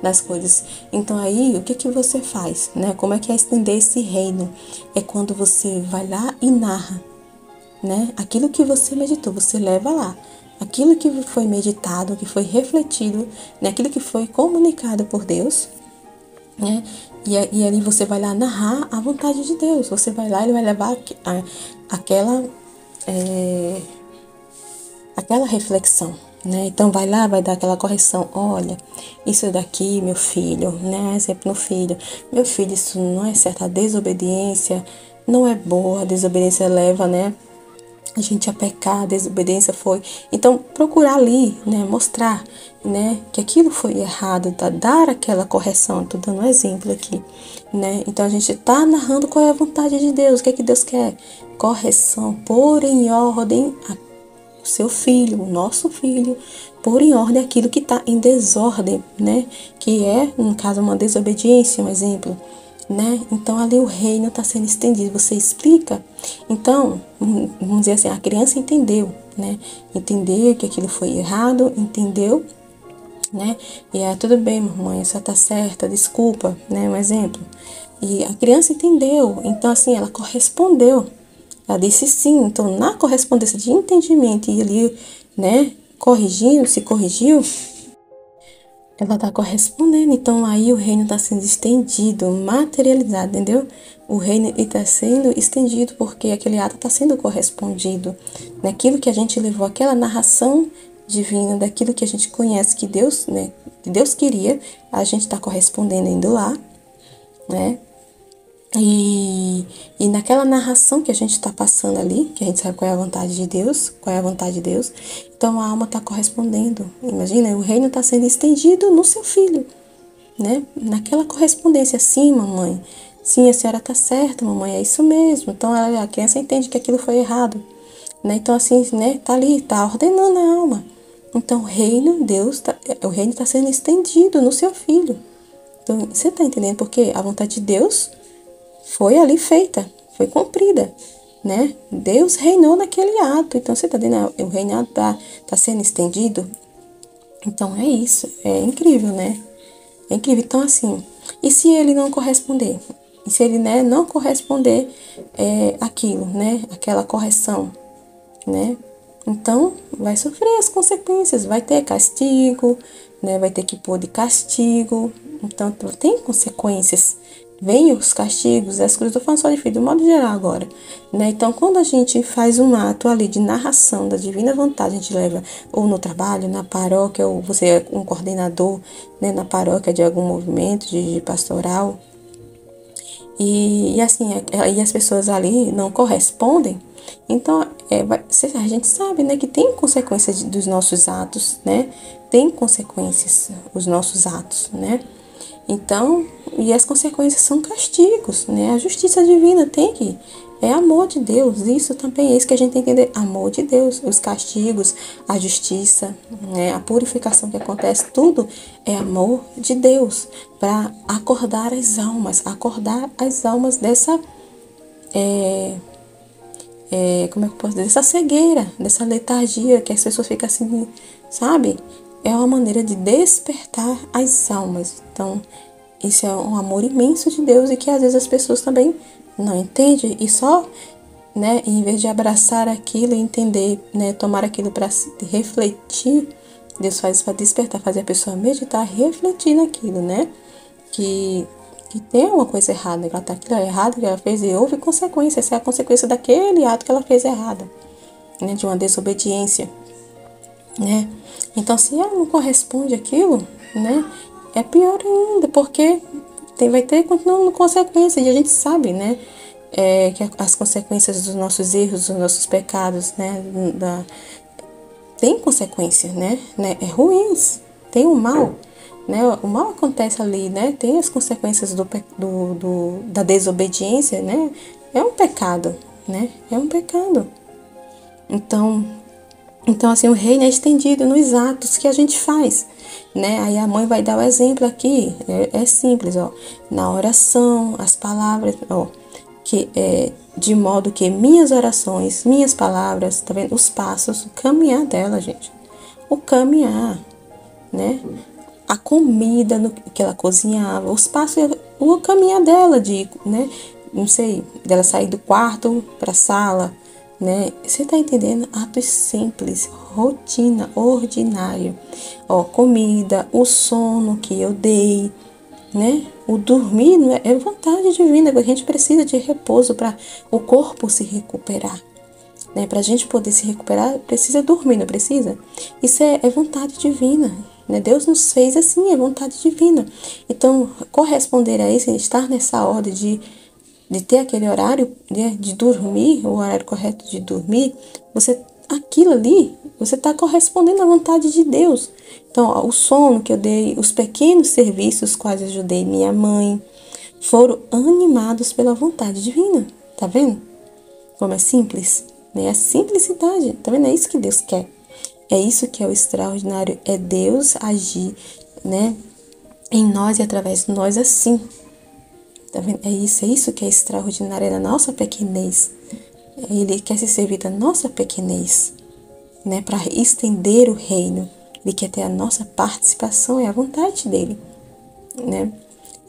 das coisas. Então aí, o que que você faz, né? Como é que é estender esse reino? É quando você vai lá e narra, né? Aquilo que você meditou, você leva lá. Aquilo que foi meditado, que foi refletido, né? Aquilo que foi comunicado por Deus, né? E ali você vai lá narrar a vontade de Deus. Você vai lá, ele vai levar aquela reflexão, né? Então vai lá, vai dar aquela correção. Olha, isso daqui, meu filho, né? Sempre no filho. Meu filho, isso não é certo. A desobediência não é boa. A desobediência leva, né, a gente a pecar. A desobediência foi. Então procurar ali, né, mostrar, né, que aquilo foi errado, tá? Dar aquela correção. Tô dando um exemplo aqui, né? Então a gente tá narrando qual é a vontade de Deus. O que é que Deus quer? Correção, pôr em ordem o seu filho, o nosso filho, pôr em ordem aquilo que está em desordem, né? Que é, no caso, uma desobediência, um exemplo, né? Então ali o reino está sendo estendido. Você explica. Então, vamos dizer assim, a criança entendeu, né? Entendeu que aquilo foi errado, entendeu, né? E tudo bem, mamãe, só tá certa, desculpa, né? Um exemplo. E a criança entendeu, então assim, ela correspondeu. Ela disse sim. Então, na correspondência de entendimento e ali, né, se corrigiu, ela está correspondendo. Então, aí o reino está sendo estendido, materializado, entendeu? O reino está sendo estendido porque aquele ato está sendo correspondido. Naquilo que a gente levou, aquela narração divina, daquilo que a gente conhece que Deus, né, que Deus queria, a gente está correspondendo indo lá, né? E naquela narração que a gente está passando ali, que a gente sabe qual é a vontade de Deus, qual é a vontade de Deus, então a alma está correspondendo. Imagina, o reino está sendo estendido no seu filho, né? Naquela correspondência. Sim, mamãe, sim, a senhora está certa, mamãe, é isso mesmo. Então a criança entende que aquilo foi errado, né? Então assim, né, tá ali, tá ordenando a alma. Então o reino está sendo estendido no seu filho. Então você está entendendo? Porque a vontade de Deus foi ali feita, foi cumprida, né? Deus reinou naquele ato. Então, você tá dizendo, o reinado tá sendo estendido. Então, é isso. É incrível, né? É incrível. Então, assim, e se ele não corresponder? E se ele, né, não corresponder aquilo, né? Aquela correção, né? Então, vai sofrer as consequências. Vai ter castigo, né? Vai ter que pôr de castigo. Então, tem consequências. Vem os castigos, as coisas, estou falando só de filho, de modo geral agora, né? Então, quando a gente faz um ato ali de narração da divina vontade, a gente leva ou no trabalho, na paróquia, ou você é um coordenador, né, na paróquia de algum movimento de pastoral, e assim, e as pessoas ali não correspondem, então a gente sabe, né, que tem consequências dos nossos atos, né? Tem consequências os nossos atos, né? Então, e as consequências são castigos, né? A justiça divina é amor de Deus. Isso também é isso que a gente tem que entender, amor de Deus. Os castigos, a justiça, né? A purificação que acontece, tudo é amor de Deus para acordar as almas dessa como é que eu posso dizer? Dessa cegueira, dessa letargia que as pessoas ficam assim, sabe? É uma maneira de despertar as almas. Então, isso é um amor imenso de Deus e que às vezes as pessoas também não entendem e só, né, em vez de abraçar aquilo e entender, né, tomar aquilo para refletir, Deus faz para despertar, fazer a pessoa meditar, refletir naquilo, né? Que tem uma coisa errada, que ela tá aquilo errado que ela fez e houve consequência, essa é a consequência daquele ato que ela fez errado, né, de uma desobediência, né? Então, se ela não corresponde àquilo, né, é pior ainda, porque vai ter continuando consequência, e a gente sabe, né, que as consequências dos nossos erros, dos nossos pecados, né, tem consequência, né, é ruins, tem o mal, né, o mal acontece ali, né, tem as consequências da desobediência, né, é um pecado, né, é um pecado. Então, assim, o reino é estendido nos atos que a gente faz, né? Aí a mãe vai dar o exemplo aqui, é simples, ó. Na oração, as palavras, ó, de modo que minhas orações, minhas palavras, tá vendo? Os passos, o caminhar dela, gente. O caminhar, né? A comida que ela cozinhava, os passos, o caminhar dela, né? Não sei, dela sair do quarto para a sala, né? Você tá entendendo? Atos simples, rotina, ordinário. Ó, comida, o sono que eu dei, né? O dormir é vontade divina, porque a gente precisa de repouso para o corpo se recuperar, né? Para a gente poder se recuperar, precisa dormir, não precisa? Isso é vontade divina, né? Deus nos fez assim, é vontade divina. Então, corresponder a isso, estar nessa ordem de ter aquele horário, né, de dormir, o horário correto de dormir, aquilo ali, você está correspondendo à vontade de Deus. Então, ó, o sono que eu dei, os pequenos serviços quais ajudei minha mãe, foram animados pela vontade divina. Tá vendo? Como é simples, né? A simplicidade, tá vendo? É isso que Deus quer. É isso que é o extraordinário, é Deus agir, né, em nós e através de nós assim. Tá vendo? É isso que é extraordinário, é da nossa pequenez. Ele quer se servir da nossa pequenez, né, para estender o reino. Ele quer ter a nossa participação, é a vontade dele, né?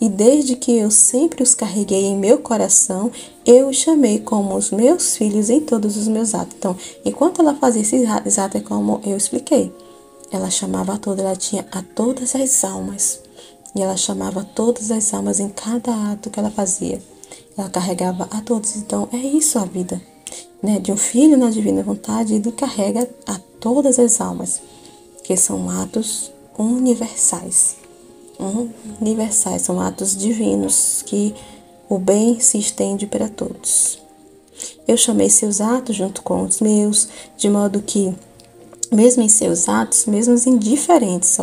E desde que eu sempre os carreguei em meu coração, eu os chamei como os meus filhos em todos os meus atos. Então, enquanto ela fazia esses atos, é como eu expliquei. Ela chamava a todas, ela tinha a todas as almas. E ela chamava todas as almas em cada ato que ela fazia. Ela carregava a todos. Então, é isso a vida, né? De um filho na divina vontade, ele carrega a todas as almas, que são atos universais. Universais, são atos divinos, que o bem se estende para todos. Eu chamei seus atos junto com os meus, de modo que, mesmo em seus atos, mesmo indiferentes,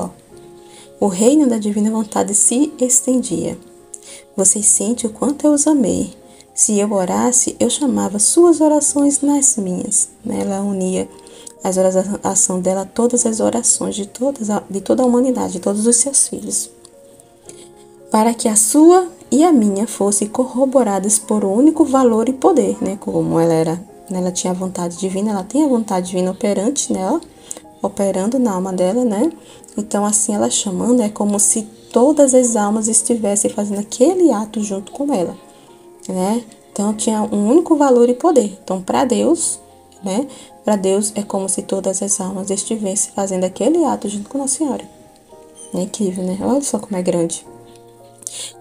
o reino da divina vontade se estendia. Vocês sentem o quanto eu os amei. Se eu orasse, eu chamava suas orações nas minhas. Ela unia as orações dela a todas as orações de toda a humanidade, de todos os seus filhos, para que a sua e a minha fossem corroboradas por um único valor e poder, né? Como ela tinha a vontade divina, ela tem a vontade divina operante nela, operando na alma dela, né? Então, assim, ela chamando, é como se todas as almas estivessem fazendo aquele ato junto com ela, né? Então, tinha um único valor e poder. Então, para Deus, né? Para Deus é como se todas as almas estivessem fazendo aquele ato junto com Nossa Senhora. É incrível, né? Olha só como é grande.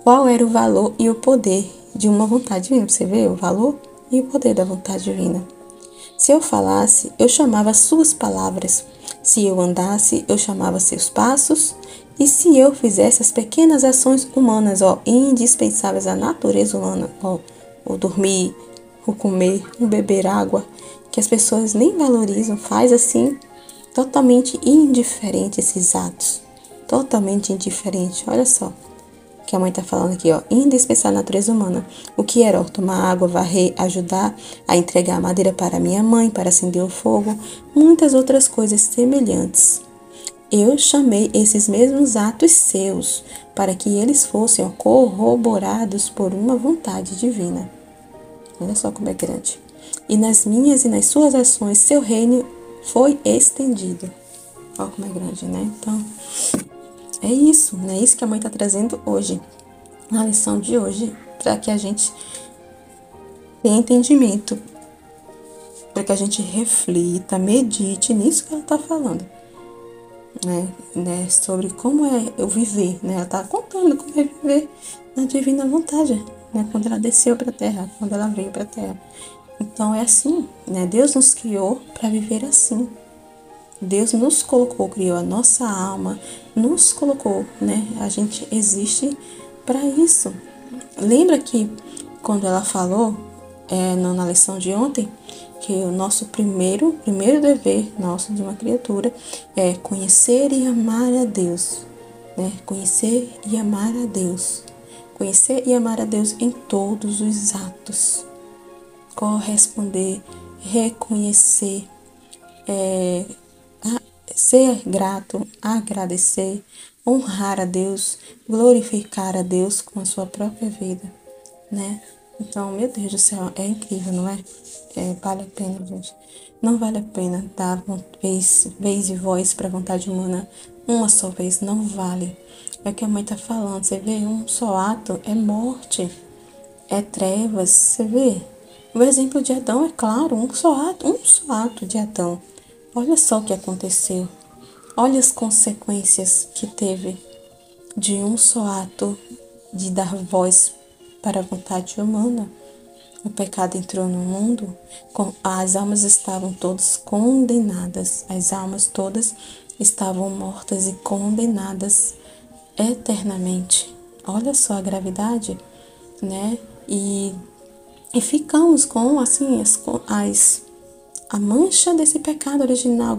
Qual era o valor e o poder de uma vontade divina? Você vê o valor e o poder da vontade divina. Se eu falasse, eu chamava suas palavras. Se eu andasse, eu chamava seus passos. E se eu fizesse as pequenas ações humanas, indispensáveis à natureza humana, o dormir, o comer, o beber água, que as pessoas nem valorizam, faz assim, totalmente indiferente esses atos. Totalmente indiferente, olha só. Que a mãe está falando aqui, indispensável à natureza humana. O que era? Tomar água, varrer, ajudar a entregar a madeira para minha mãe, para acender o fogo, muitas outras coisas semelhantes. Eu chamei esses mesmos atos seus, para que eles fossem corroborados por uma vontade divina. Olha só como é grande. E nas minhas e nas suas ações, seu reino foi estendido. Olha como é grande, né? Então, é isso, né? Isso que a mãe está trazendo hoje, na lição de hoje, para que a gente tenha entendimento, para que a gente reflita, medite nisso que ela está falando, né? Sobre como é eu viver, né? Ela está contando como é viver na divina vontade, né? Quando ela desceu para a terra, quando ela veio para a terra. Então é assim, né? Deus nos criou para viver assim. Deus nos colocou, criou a nossa alma, nos colocou, né? A gente existe para isso. Lembra que quando ela falou, na lição de ontem, que o nosso primeiro dever nosso de uma criatura é conhecer e amar a Deus, né? Conhecer e amar a Deus. Conhecer e amar a Deus em todos os atos. Corresponder, reconhecer, ser grato, agradecer, honrar a Deus, glorificar a Deus com a sua própria vida, né? Então, meu Deus do céu, é incrível, não é? Vale a pena, gente. Não vale a pena dar vez e voz para a vontade humana uma só vez, não vale. É o que a mãe tá falando, você vê, um só ato é morte, é trevas, você vê? O exemplo de Adão é claro, um só ato de Adão. Olha só o que aconteceu. Olha as consequências que teve de um só ato de dar voz para a vontade humana. O pecado entrou no mundo, as almas estavam todas condenadas, as almas todas estavam mortas e condenadas eternamente. Olha só a gravidade, né? E ficamos com, assim, a mancha desse pecado original,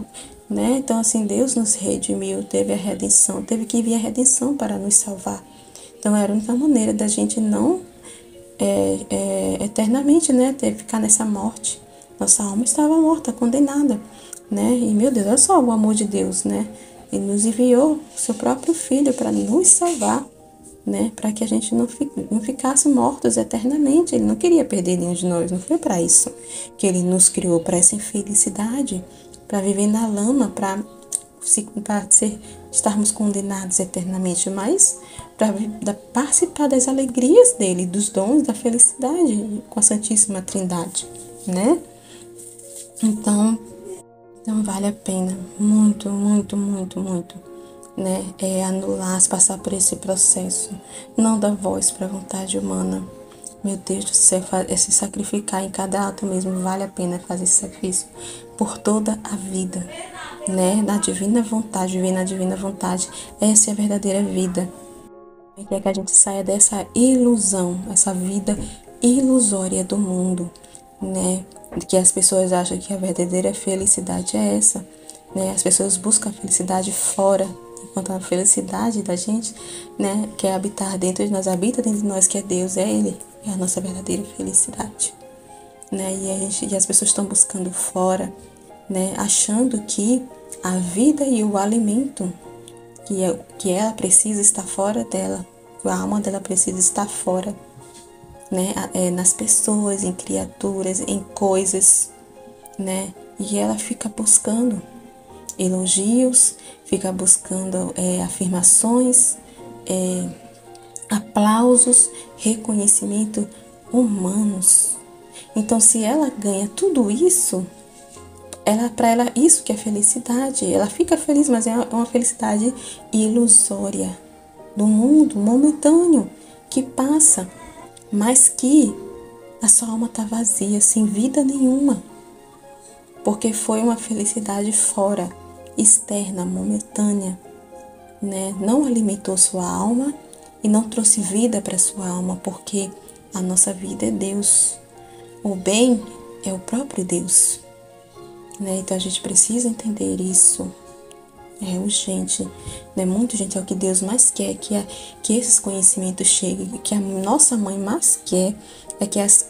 né? Então, assim, Deus nos redimiu, teve a redenção, teve que vir a redenção para nos salvar. Então, era a única maneira da gente não eternamente, né, ficar nessa morte. Nossa alma estava morta, condenada, né? E, meu Deus, olha só o amor de Deus, né? Ele nos enviou seu próprio Filho para nos salvar, né? Para que a gente não ficasse mortos eternamente. Ele não queria perder nenhum de nós, não foi para isso que ele nos criou, para essa infelicidade, para viver na lama, para estarmos condenados eternamente, mas para participar das alegrias dele, dos dons, da felicidade com a Santíssima Trindade, né? Então vale a pena, muito, muito, muito, muito, né? Anular, passar por esse processo, não dar voz para a vontade humana. Meu Deus do céu, se sacrificar em cada ato mesmo, vale a pena fazer esse sacrifício por toda a vida, né? Na divina vontade, viver na divina vontade, essa é a verdadeira vida. É que a gente saia dessa ilusão, essa vida ilusória do mundo, né? Que as pessoas acham que a verdadeira felicidade é essa, né? As pessoas buscam a felicidade fora, enquanto a felicidade da gente, né, quer habitar dentro de nós, habita dentro de nós, que é Deus, é Ele, é a nossa verdadeira felicidade, né? E as pessoas estão buscando fora, né, achando que a vida e o alimento que ela precisa estar fora dela, a alma dela precisa estar fora, né, nas pessoas, em criaturas, em coisas, né? E ela fica buscando elogios, fica buscando afirmações, aplausos, reconhecimento humanos. Então, se ela ganha tudo isso, para ela isso que é felicidade. Ela fica feliz, mas é uma felicidade ilusória, do mundo momentâneo, que passa, mas que a sua alma está vazia, sem vida nenhuma, porque foi uma felicidade fora, externa, momentânea, né? Não alimentou sua alma e não trouxe vida para sua alma, porque a nossa vida é Deus. O bem é o próprio Deus, né? Então a gente precisa entender isso. É urgente, né? Muito urgente, é o que Deus mais quer, que esses conhecimentos cheguem, que a nossa mãe mais quer, é que as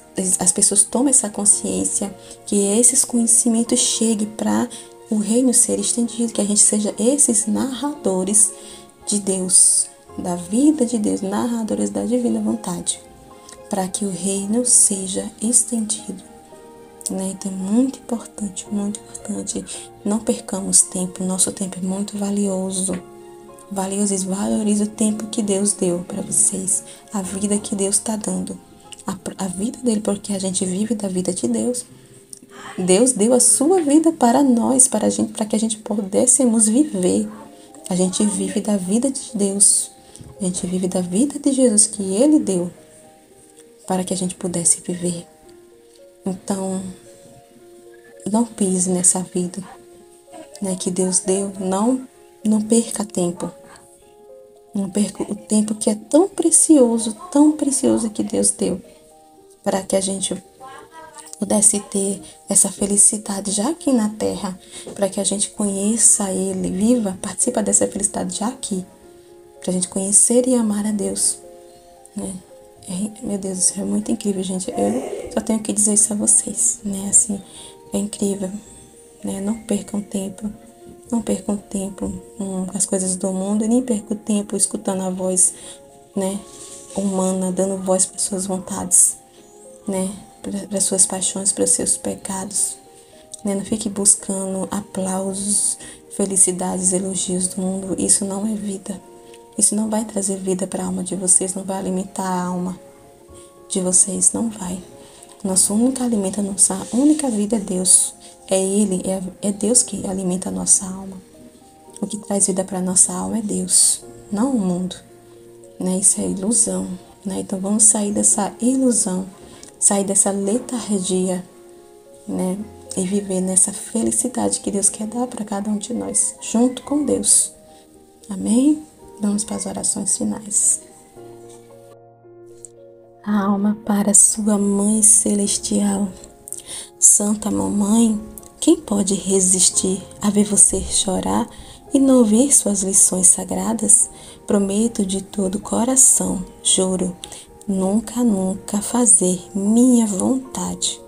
pessoas tomem essa consciência, que esses conhecimentos cheguem para o reino ser estendido, que a gente seja esses narradores de Deus, da vida de Deus, narradores da divina vontade, para que o reino seja estendido, né? Então é muito importante, não percamos tempo, nosso tempo é muito valioso, valorize o tempo que Deus deu para vocês, a vida que Deus está dando, a vida dele, porque a gente vive da vida de Deus. Deus deu a sua vida para nós, para que a gente pudéssemos viver. A gente vive da vida de Deus, a gente vive da vida de Jesus que Ele deu para que a gente pudesse viver. Então, não pise nessa vida, né, que Deus deu. Não perca tempo. Não perca o tempo que é tão precioso que Deus deu, para que a gente pudesse ter essa felicidade já aqui na Terra, para que a gente conheça Ele, viva, participa dessa felicidade já aqui, para a gente conhecer e amar a Deus, né? Meu Deus do céu, é muito incrível, gente. Eu só tenho que dizer isso a vocês, né? Assim, é incrível, né? Não percam tempo. Não percam tempo com as coisas do mundo e nem percam tempo escutando a voz, né, humana, dando voz para suas vontades, né, para suas paixões, para seus pecados. Né? Não fique buscando aplausos, felicidades, elogios do mundo. Isso não é vida. Isso não vai trazer vida para a alma de vocês, não vai alimentar a alma de vocês, não vai. Nosso único alimento, a nossa única vida é Deus. É Ele, é Deus que alimenta a nossa alma. O que traz vida para a nossa alma é Deus, não o mundo. Né? Isso é ilusão. Né? Então vamos sair dessa ilusão, sair dessa letargia, né? E viver nessa felicidade que Deus quer dar para cada um de nós, junto com Deus. Amém? Vamos para as orações finais. A alma para sua Mãe Celestial. Santa Mamãe, quem pode resistir a ver você chorar e não ouvir suas lições sagradas? Prometo de todo coração, juro, nunca, nunca fazer minha vontade.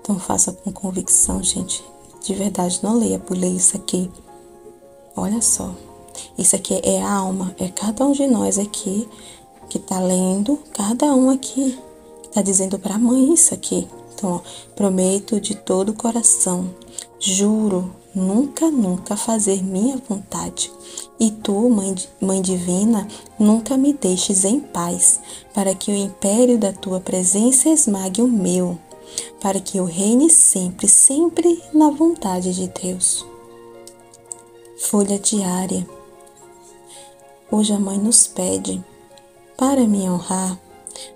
Então faça com convicção, gente. De verdade, não leia por ler isso aqui. Olha só. Isso aqui é a alma, é cada um de nós aqui que tá lendo, cada um aqui que tá dizendo pra mãe isso aqui. Então, ó, prometo de todo o coração, juro, nunca, nunca fazer minha vontade. E tu, Mãe Divina, nunca me deixes em paz, para que o império da tua presença esmague o meu, para que eu reine sempre, sempre na vontade de Deus. Folha diária. Hoje a mãe nos pede, para me honrar,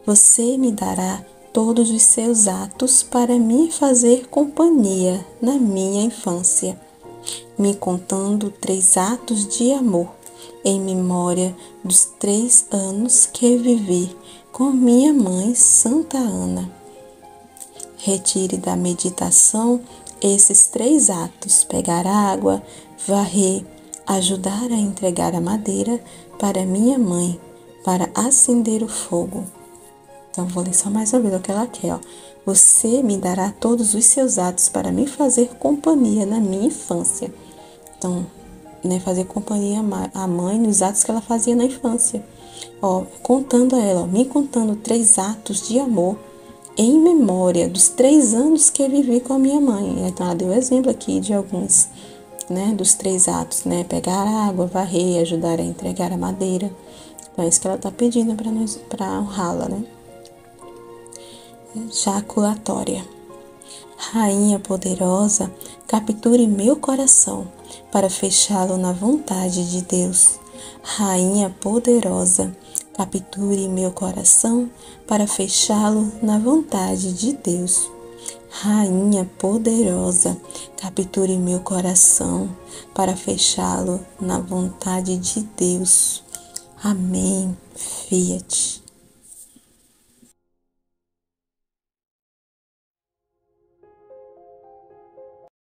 você me dará todos os seus atos para me fazer companhia na minha infância, me contando 3 atos de amor, em memória dos 3 anos que vivi com minha mãe Santa Ana. Retire da meditação esses 3 atos: pegar água, varrer, ajudar a entregar a madeira para minha mãe, para acender o fogo. Então, vou ler só mais uma vez o que ela quer, ó. Você me dará todos os seus atos para me fazer companhia na minha infância. Então, né, fazer companhia à mãe nos atos que ela fazia na infância. Ó, contando a ela, ó, me contando 3 atos de amor em memória dos 3 anos que eu vivi com a minha mãe. Então, ela deu exemplo aqui de alguns, né, dos 3 atos, né? Pegar água, varrer, ajudar a entregar a madeira. Então, é isso que ela está pedindo para nós, para honrá-la, né? Jaculatória. Rainha poderosa, capture meu coração para fechá-lo na vontade de Deus. Rainha poderosa, capture meu coração para fechá-lo na vontade de Deus. Rainha poderosa, capture meu coração para fechá-lo na vontade de Deus. Amém. Fiat.